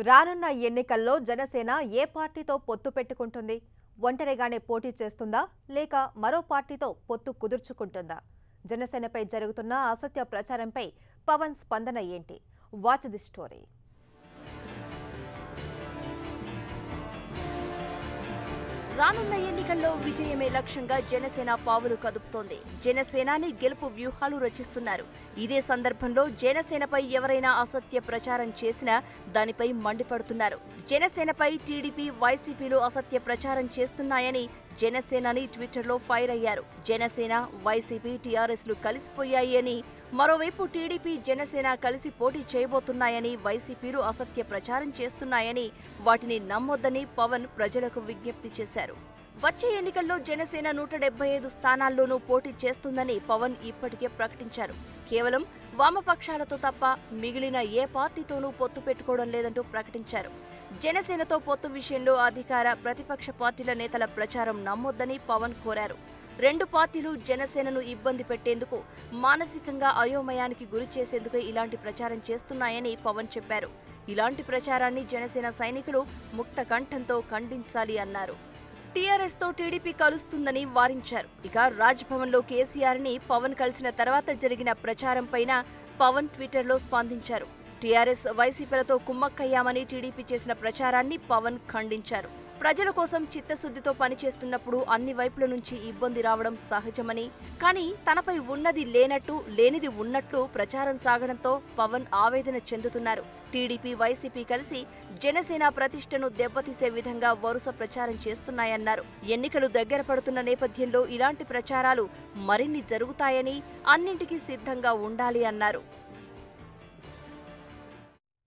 రానున్న ఎన్నికల్లో జనసేన ఏ పార్టీతో పొత్తు పెట్టుకుంటుంది? ఒంటరిగానే పోటీ చేస్తుందా లేక మరో పార్టీతో పొత్తు కుదుర్చుకుంటుందా? జనసేనపై జరుగుతున్న అసత్య ప్రచారంపై పవన్ స్పందన ఏంటి? Watch the story. రానున్న ఎన్నికల్లో విజయమే లక్ష్యంగా జనసేన పావులు కదుపుతోంది. జనసేనాని గెలుపు వ్యూహాలు రచిస్తున్నారు. ఇదే సందర్భంలో జనసేనపై ఎవరైనా అసత్య ప్రచారం చేసినా దానిపై మండిపడుతున్నారు. జనసేనపై టీడీపీ, వైసీపీలు అసత్య ప్రచారం చేస్తున్నాయని జనసేనాని ట్విట్టర్లో ఫైర్ అయ్యారు. జనసేన, వైసీపీ, టీఆర్ఎస్లు కలిసిపోయాయి అని, మరోవైపు టీడీపీ, జనసేన కలిసి పోటీ చేయబోతున్నాయని వైసీపీలు అసత్య ప్రచారం చేస్తున్నాయని, వాటిని నమ్మొద్దని పవన్ ప్రజలకు విజ్ఞప్తి చేశారు. వచ్చే ఎన్నికల్లో జనసేన 175 స్థానాల్లోనూ పోటీ చేస్తుందని పవన్ ఇప్పటికే ప్రకటించారు. కేవలం వామపక్షాలతో తప్ప మిగిలిన ఏ పార్టీతోనూ పొత్తు పెట్టుకోవడం లేదంటూ ప్రకటించారు. జనసేనతో పొత్తు విషయంలో అధికార, ప్రతిపక్ష పార్టీల నేతల ప్రచారం నమ్మొద్దని పవన్ కోరారు. రెండు పార్టీలు జనసేనను ఇబ్బంది పెట్టేందుకు, మానసికంగా అయోమయానికి గురి చేసేందుకు ఇలాంటి ప్రచారం చేస్తున్నాయని పవన్ చెప్పారు. ఇలాంటి ప్రచారాన్ని జనసేన సైనికులు ముక్త కంఠంతో ఖండించాలి అన్నారు. టీఆర్ఎస్ తో టీడీపీ కలుస్తుందని వారించారు. ఇక రాజ్భవన్ లో కేసీఆర్ ని పవన్ కలిసిన తర్వాత జరిగిన ప్రచారంపైన పవన్ ట్విట్టర్లో స్పందించారు. టీఆర్ఎస్, వైసీపీలతో కుమ్మక్కయ్యామని టీడీపీ చేసిన ప్రచారాన్ని పవన్ ఖండించారు. ప్రజల కోసం చిత్తశుద్ధితో పనిచేస్తున్నప్పుడు అన్ని వైపుల నుంచి ఇబ్బంది రావడం సహజమని, కానీ తనపై ఉన్నది లేనట్టు, లేనిది ఉన్నట్లు ప్రచారం సాగడంతో పవన్ ఆవేదన చెందుతున్నారు. టీడీపీ, వైసీపీ కలిసి జనసేన ప్రతిష్టను దెబ్బతీసే విధంగా వరుస ప్రచారం చేస్తున్నాయన్నారు. ఎన్నికలు దగ్గర పడుతున్న నేపథ్యంలో ఇలాంటి ప్రచారాలు మరిన్ని జరుగుతాయని, అన్నింటికీ సిద్ధంగా ఉండాలి అన్నారు.